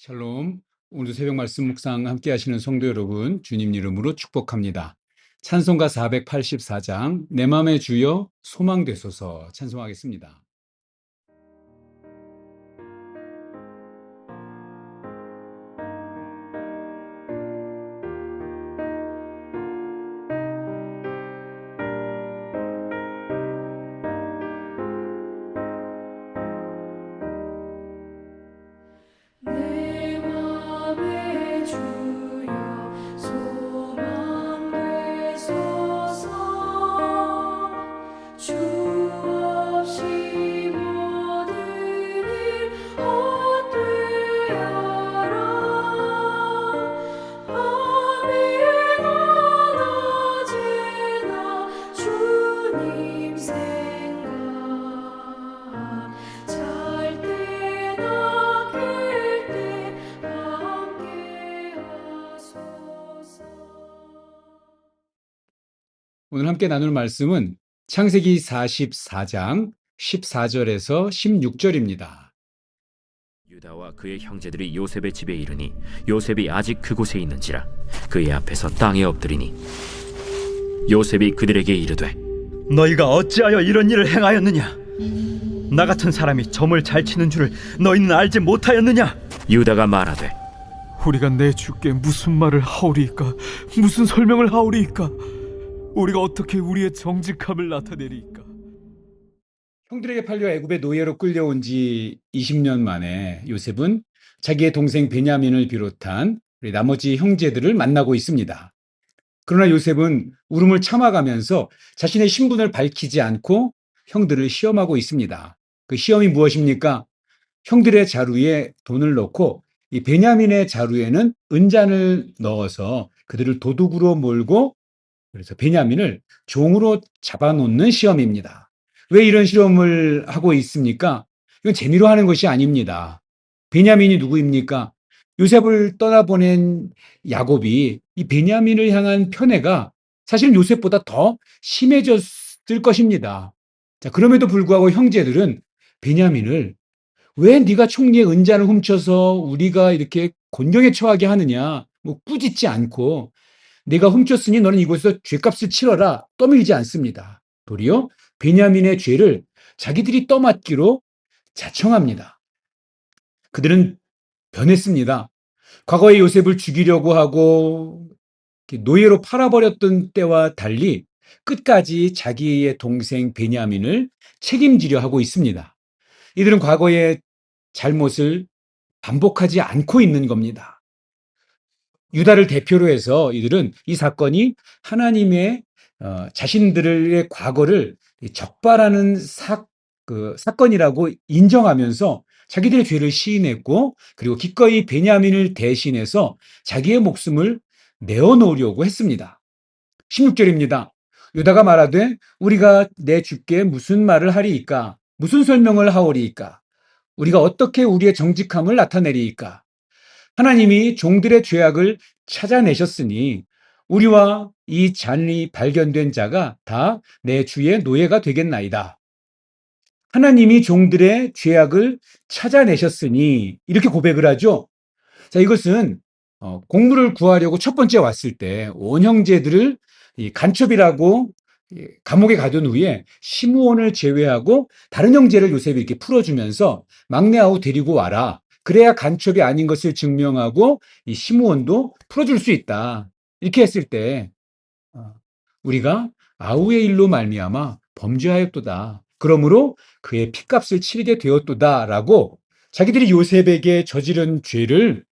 샬롬. 오늘도 새벽 말씀 묵상 함께 하시는 성도 여러분, 주님 이름으로 축복합니다. 찬송가 484장, 내 맘의 주여 소망 되소서 찬송하겠습니다. 내 맘의 주여 소망 되소서. 주 없이 모든 일 헛되어라. 밤이 낮에나 주님 생각, 잘 때나 깰 때 함께 하소서. 오늘 함께 나눌 말씀은 창세기 44장 14절에서 16절입니다. 유다와 그의 형제들이 요셉의 집에 이르니 요셉이 아직 그곳에 있는지라 그의 앞에서 땅에 엎드리니 요셉이 그들에게 이르되 너희가 어찌하여 이런 일을 행하였느냐? 나 같은 사람이 점을 잘 치는 줄을 너희는 알지 못하였느냐? 유다가 말하되 우리가 내 주께 무슨 말을 하오리이까? 무슨 설명을 하오리이까? 우리가 어떻게 우리의 정직함을 나타내리이까? 형들에게 팔려 애굽의 노예로 끌려온 지 20년 만에 요셉은 자기의 동생 베냐민을 비롯한 우리 나머지 형제들을 만나고 있습니다. 그러나 요셉은 울음을 참아가면서 자신의 신분을 밝히지 않고 형들을 시험하고 있습니다. 그 시험이 무엇입니까? 형들의 자루에 돈을 넣고 이 베냐민의 자루에는 은잔을 넣어서 그들을 도둑으로 몰고 그래서 베냐민을 종으로 잡아놓는 시험입니다. 왜 이런 실험을 하고 있습니까? 이건 재미로 하는 것이 아닙니다. 베냐민이 누구입니까? 요셉을 떠나보낸 야곱이 이 베냐민을 향한 편애가 사실 요셉보다 더 심해졌을 것입니다. 자, 그럼에도 불구하고 형제들은 베냐민을 왜 네가 총리의 은잔을 훔쳐서 우리가 이렇게 곤경에 처하게 하느냐, 뭐 꾸짖지 않고 내가 훔쳤으니 너는 이곳에서 죄값을 치러라 떠밀지 않습니다. 도리어 베냐민의 죄를 자기들이 떠맡기로 자청합니다. 그들은 변했습니다. 과거에 요셉을 죽이려고 하고 노예로 팔아버렸던 때와 달리 끝까지 자기의 동생 베냐민을 책임지려 하고 있습니다. 이들은 과거의 잘못을 반복하지 않고 있는 겁니다. 유다를 대표로 해서 이들은 이 사건이 하나님의 자신들의 과거를 적발하는 사건이라고 인정하면서 자기들의 죄를 시인했고 그리고 기꺼이 베냐민을 대신해서 자기의 목숨을 내어놓으려고 했습니다. 16절입니다. 유다가 말하되 우리가 내 주께 무슨 말을 하리이까? 무슨 설명을 하오리이까? 우리가 어떻게 우리의 정직함을 나타내리이까? 하나님이 종들의 죄악을 찾아내셨으니 우리와 이 잔이 발견된 자가 다 내 주의 노예가 되겠나이다. 하나님이 종들의 죄악을 찾아내셨으니 이렇게 고백을 하죠. 자, 이것은 공물을 구하려고 첫 번째 왔을 때 온 형제들을 간첩이라고 감옥에 가둔 후에 시므온을 제외하고 다른 형제를 요셉이 이렇게 풀어주면서 막내 아우 데리고 와라. 그래야 간첩이 아닌 것을 증명하고 이 시므온도 풀어줄 수 있다. 이렇게 했을 때 우리가 아우의 일로 말미암아 범죄하였도다. 그러므로 그의 핏값을 치르게 되었도다라고 자기들이 요셉에게 저지른 죄를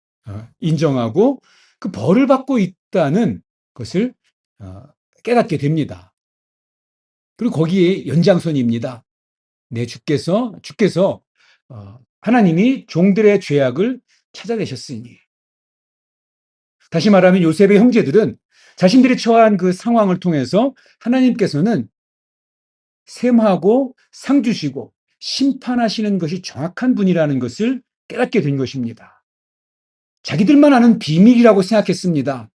인정하고 그 벌을 받고 있다는 것을 깨닫게 됩니다. 그리고 거기에 연장선입니다. 내 주께서 하나님이 종들의 죄악을 찾아내셨으니. 다시 말하면 요셉의 형제들은 자신들이 처한 그 상황을 통해서 하나님께서는 셈하고 상 주시고 심판하시는 것이 정확한 분이라는 것을 깨닫게 된 것입니다. 자기들만 아는 비밀이라고 생각했습니다.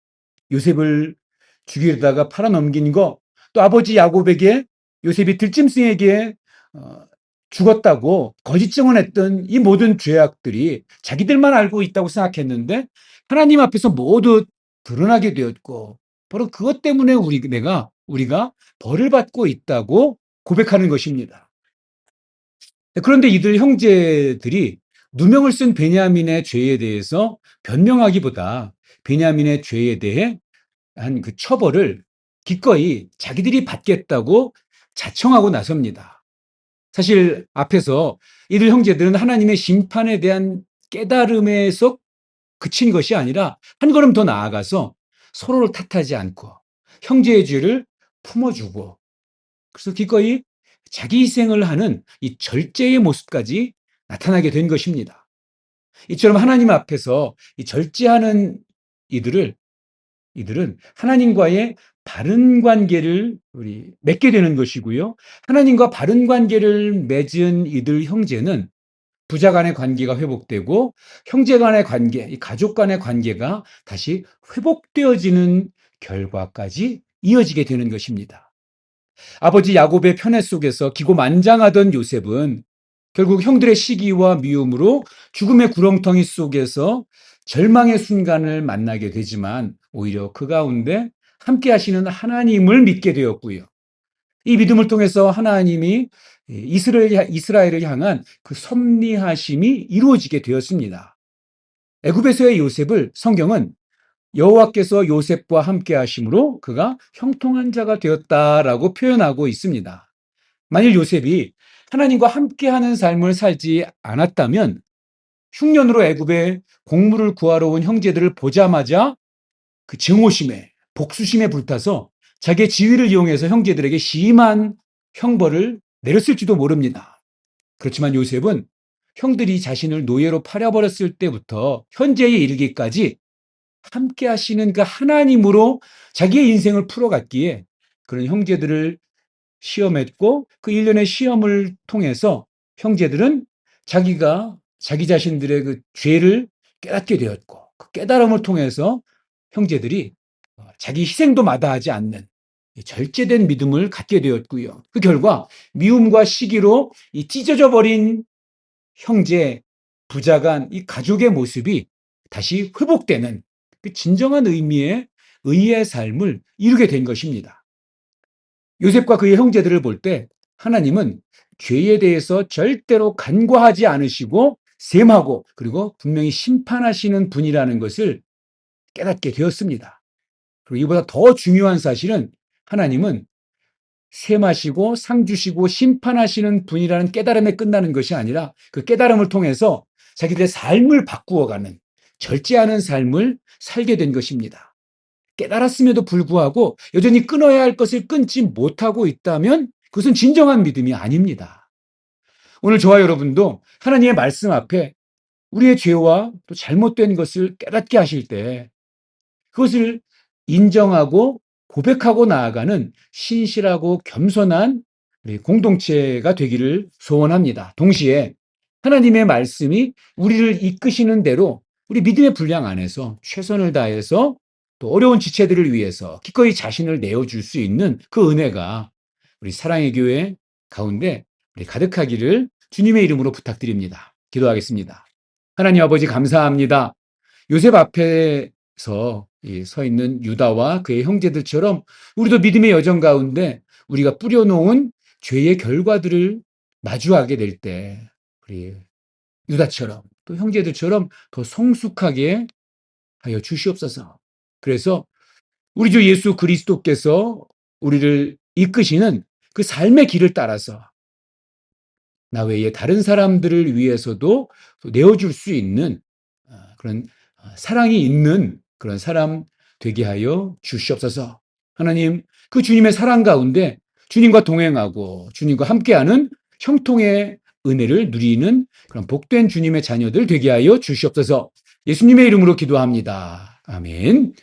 요셉을 죽이려다가 팔아넘긴 거, 또 아버지 야곱에게 요셉이 들짐승에게 죽었다고 거짓 증언했던 이 모든 죄악들이 자기들만 알고 있다고 생각했는데 하나님 앞에서 모두 드러나게 되었고 바로 그것 때문에 우리가 벌을 받고 있다고 고백하는 것입니다. 그런데 이들 형제들이 누명을 쓴 베냐민의 죄에 대해서 변명하기보다 베냐민의 죄에 대해 한 그 처벌을 기꺼이 자기들이 받겠다고 자청하고 나섭니다. 사실 앞에서 이들 형제들은 하나님의 심판에 대한 깨달음에서 그친 것이 아니라 한 걸음 더 나아가서 서로를 탓하지 않고 형제의 죄를 품어주고 그래서 기꺼이 자기 희생을 하는 이 절제의 모습까지 나타나게 된 것입니다. 이처럼 하나님 앞에서 이 절제하는 이들은 하나님과의 바른 관계를 맺게 되는 것이고요. 하나님과 바른 관계를 맺은 이들 형제는 부자 간의 관계가 회복되고 형제 간의 관계, 이 가족 간의 관계가 다시 회복되어지는 결과까지 이어지게 되는 것입니다. 아버지 야곱의 편애 속에서 기고만장하던 요셉은 결국 형들의 시기와 미움으로 죽음의 구렁텅이 속에서 절망의 순간을 만나게 되지만 오히려 그 가운데 함께 하시는 하나님을 믿게 되었고요. 이 믿음을 통해서 하나님이 이스라엘을 향한 그 섭리하심이 이루어지게 되었습니다. 애굽에서의 요셉을 성경은 여호와께서 요셉과 함께 하심으로 그가 형통한 자가 되었다라고 표현하고 있습니다. 만일 요셉이 하나님과 함께하는 삶을 살지 않았다면 흉년으로 애굽에 곡물을 구하러 온 형제들을 보자마자 그 증오심에 복수심에 불타서 자기의 지위를 이용해서 형제들에게 심한 형벌을 내렸을지도 모릅니다. 그렇지만 요셉은 형들이 자신을 노예로 팔아버렸을 때부터 현재에 이르기까지 함께 하시는 그 하나님으로 자기의 인생을 풀어갔기에 그런 형제들을 시험했고 그 일련의 시험을 통해서 형제들은 자기 자신들의 그 죄를 깨닫게 되었고 그 깨달음을 통해서 형제들이 자기 희생도 마다하지 않는 절제된 믿음을 갖게 되었고요. 그 결과 미움과 시기로 이 찢어져 버린 형제, 부자간, 이 가족의 모습이 다시 회복되는 그 진정한 의미의 의의 삶을 이루게 된 것입니다. 요셉과 그의 형제들을 볼 때 하나님은 죄에 대해서 절대로 간과하지 않으시고 셈하고 그리고 분명히 심판하시는 분이라는 것을 깨닫게 되었습니다. 그리고 이보다 더 중요한 사실은 하나님은 셈하시고 상 주시고 심판하시는 분이라는 깨달음에 끝나는 것이 아니라 그 깨달음을 통해서 자기들의 삶을 바꾸어가는 절제하는 삶을 살게 된 것입니다. 깨달았음에도 불구하고 여전히 끊어야 할 것을 끊지 못하고 있다면 그것은 진정한 믿음이 아닙니다. 오늘 저와 여러분도 하나님의 말씀 앞에 우리의 죄와 또 잘못된 것을 깨닫게 하실 때 그것을 인정하고 고백하고 나아가는 신실하고 겸손한 우리 공동체가 되기를 소원합니다. 동시에 하나님의 말씀이 우리를 이끄시는 대로 우리 믿음의 분량 안에서 최선을 다해서 또 어려운 지체들을 위해서 기꺼이 자신을 내어줄 수 있는 그 은혜가 우리 사랑의 교회 가운데 우리 가득하기를 주님의 이름으로 부탁드립니다. 기도하겠습니다. 하나님 아버지 감사합니다. 요셉 앞에서 서 있는 유다와 그의 형제들처럼 우리도 믿음의 여정 가운데 우리가 뿌려놓은 죄의 결과들을 마주하게 될 때 우리 유다처럼 또 형제들처럼 더 성숙하게 하여 주시옵소서. 그래서 우리 주 예수 그리스도께서 우리를 이끄시는 그 삶의 길을 따라서 나 외에 다른 사람들을 위해서도 내어줄 수 있는 그런 사랑이 있는 그런 사람 되게 하여 주시옵소서. 하나님, 그 주님의 사랑 가운데 주님과 동행하고 주님과 함께하는 형통의 은혜를 누리는 그런 복된 주님의 자녀들 되게 하여 주시옵소서. 예수님의 이름으로 기도합니다. 아멘.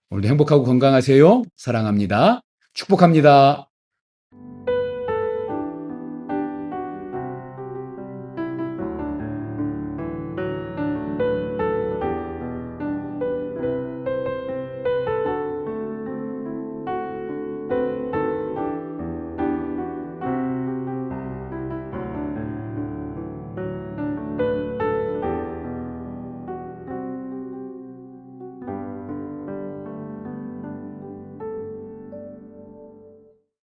오늘도 행복하고 건강하세요. 사랑합니다. 축복합니다.